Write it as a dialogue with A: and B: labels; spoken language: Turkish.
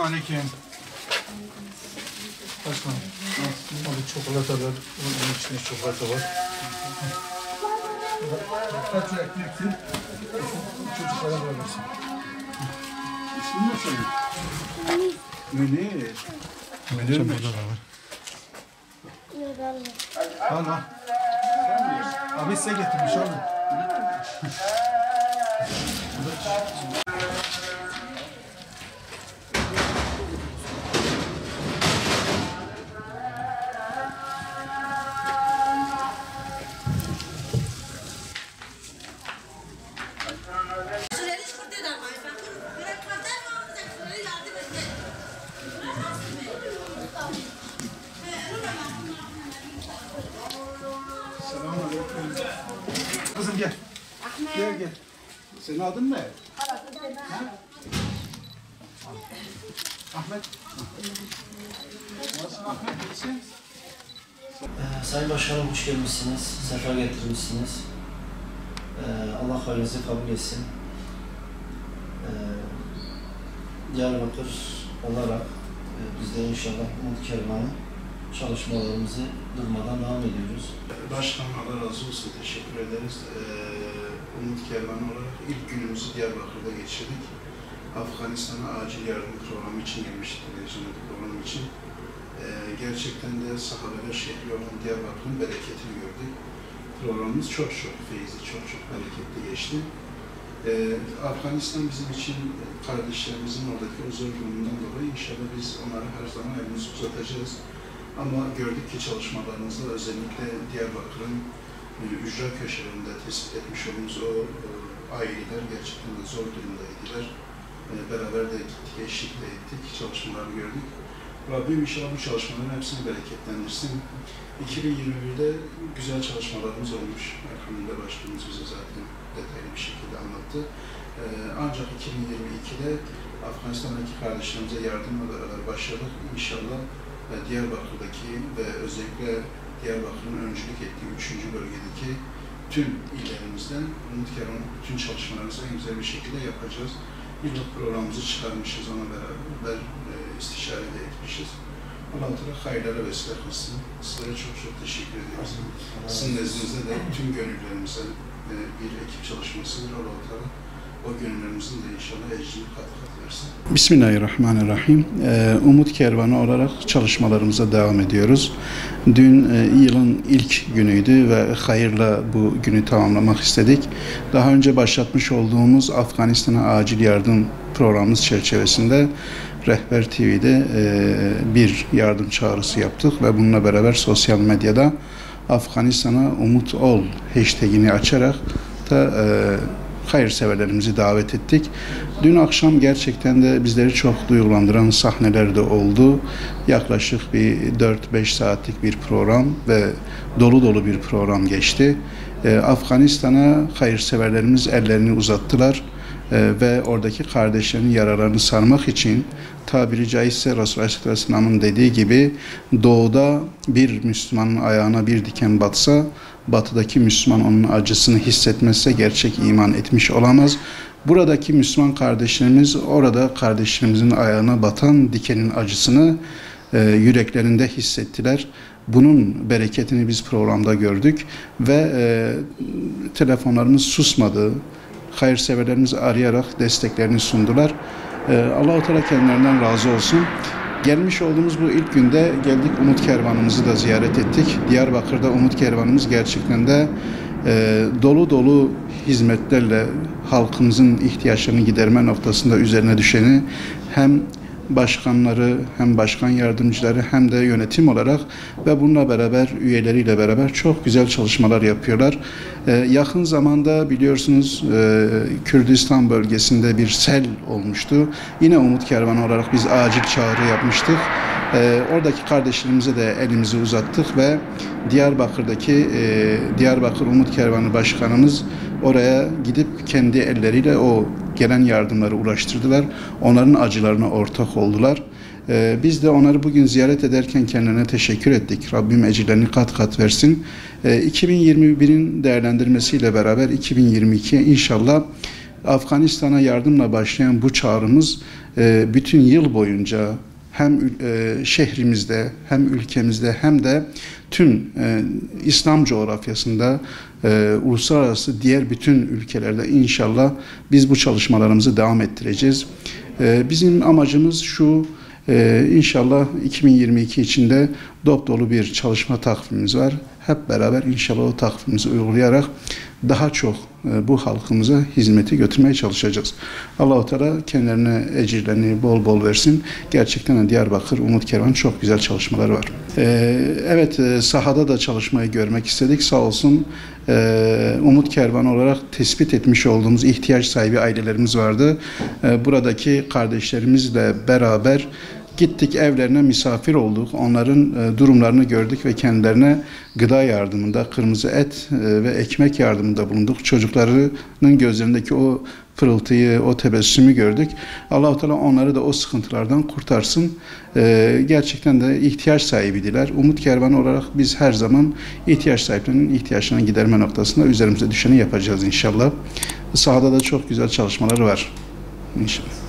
A: Selamünaleyküm. Başkanım, abi çikolatalar, bunun içinde çikolata var. Kaç ekmekti? Çocuklara verirsin. İsmin ne senin? Münir. Münir'miş. Al al. Abi size getirmiş abi. Kızım gel. Gel gel. Senin adın ne? Ahmet. Nasılsın Ahmet? İyisin?
B: Sayın Başkanım hoş gelmişsiniz, sefa getirmişsiniz. Allah hayrınızı kabul etsin. Diyarbakır olarak biz de inşallah Umut Kervanı çalışmalarımızı durmadan devam ediyoruz.
C: Başkanım Allah razı olsun, teşekkür ederiz. Umut Kervanı olarak ilk günümüzü Diyarbakır'da geçirdik. Afganistan'a acil yardım programı için gelmiştik, televizyondaki program için. Gerçekten de sahabeler şehri olan Diyarbakır'ın bereketini gördük. Programımız çok feyizli, çok bereketli geçti. Afganistan bizim için kardeşlerimizin oradaki o zor durumundan dolayı inşallah biz onlara her zaman elimizi uzatacağız. Ama gördük ki çalışmalarımızda özellikle Diyarbakır'ın ücra köşelerinde tespit etmiş olduğumuz o aileler gerçekten de zor durumdaydılar. Beraber de gittik, eşlikle ettik, çalışmaları gördük. Rabbim inşallah bu çalışmaların hepsini bereketlendirsin. 2021'de güzel çalışmalarımız olmuş. Elhamdülillah başkanımız bize zaten detaylı bir şekilde anlattı. Ancak 2022'de Afganistan'daki kardeşlerimize yardımla beraber başladık. İnşallah Diyarbakır'daki ve özellikle Diyarbakır'ın öncülük ettiği 3. bölgedeki tüm illerimizden Umut Kervan'ın bütün çalışmalarımızı en güzel bir şekilde yapacağız. Yıllık programımızı çıkarmışız, ona beraber istişare de etmişiz. Allah-u Teala hayırlara vesile kılsın. Sizlere çok teşekkür ediyoruz. Sizin nezdinizde de tüm gönüllerimize bir ekip çalışmasıdır. Allah-u Teala o gönüllerimizin de inşallah ecrini kat versin.
D: Bismillahirrahmanirrahim. Umut Kervanı olarak çalışmalarımıza devam ediyoruz. Dün yılın ilk günüydü ve hayırla bu günü tamamlamak istedik. Daha önce başlatmış olduğumuz Afganistan'a acil yardım programımız çerçevesinde Rehber TV'de bir yardım çağrısı yaptık ve bununla beraber sosyal medyada Afganistan'a umut ol hashtagini açarak da hayırseverlerimizi davet ettik. Dün akşam gerçekten de bizleri çok duygulandıran sahneler de oldu. Yaklaşık bir 4-5 saatlik bir program ve dolu bir program geçti. Afganistan'a hayırseverlerimiz ellerini uzattılar ve oradaki kardeşlerin yaralarını sarmak için tabiri caizse Resulullah Aleyhisselam'ın dediği gibi doğuda bir Müslümanın ayağına bir diken batsa batıdaki Müslüman onun acısını hissetmezse gerçek iman etmiş olamaz. Buradaki Müslüman kardeşlerimiz orada kardeşlerimizin ayağına batan dikenin acısını yüreklerinde hissettiler. Bunun bereketini biz programda gördük ve telefonlarımız susmadı. Hayırseverlerimiz arayarak desteklerini sundular. Allah-u Teala kendilerinden razı olsun. Gelmiş olduğumuz bu ilk günde geldik, Umut Kervanımızı da ziyaret ettik. Diyarbakır'da Umut Kervanımız gerçekten de dolu hizmetlerle halkımızın ihtiyaçlarını giderme noktasında üzerine düşeni hem başkanları hem başkan yardımcıları hem de yönetim olarak ve bununla beraber üyeleriyle beraber çok güzel çalışmalar yapıyorlar. Yakın zamanda biliyorsunuz Kürdistan bölgesinde bir sel olmuştu. Yine Umut Kervanı olarak biz acil çağrı yapmıştık. Oradaki kardeşlerimize de elimizi uzattık ve Diyarbakır'daki Diyarbakır Umut Kervanı Başkanımız oraya gidip kendi elleriyle o gelen yardımları ulaştırdılar. Onların acılarına ortak oldular. Biz de onları bugün ziyaret ederken kendilerine teşekkür ettik. Rabbim ecirlerini kat kat versin. 2021'in değerlendirmesiyle beraber 2022'ye inşallah Afganistan'a yardımla başlayan bu çağrımız bütün yıl boyunca hem şehrimizde hem ülkemizde hem de tüm İslam coğrafyasında uluslararası diğer bütün ülkelerde inşallah biz bu çalışmalarımızı devam ettireceğiz. Bizim amacımız şu, inşallah 2022 içinde dop dolu bir çalışma takvimimiz var. Hep beraber inşallah o takvimimizi uygulayarak daha çok bu halkımıza hizmeti götürmeye çalışacağız. Allah-u Teala kendilerine ecirlerini bol bol versin. Gerçekten de Diyarbakır Umut Kervanı çok güzel çalışmaları var. Evet, sahada da çalışmayı görmek istedik. Sağ olsun Umut Kervanı olarak tespit etmiş olduğumuz ihtiyaç sahibi ailelerimiz vardı. Buradaki kardeşlerimizle beraber gittik, evlerine misafir olduk. Onların durumlarını gördük ve kendilerine gıda yardımında, kırmızı et ve ekmek yardımında bulunduk. Çocuklarının gözlerindeki o pırıltıyı, o tebessümü gördük. Allah-u Teala onları da o sıkıntılardan kurtarsın. Gerçekten de ihtiyaç sahibidiler. Umut Kervanı olarak biz her zaman ihtiyaç sahiplerinin ihtiyaçlarını giderme noktasında üzerimize düşeni yapacağız inşallah. Sahada da çok güzel çalışmaları var inşallah.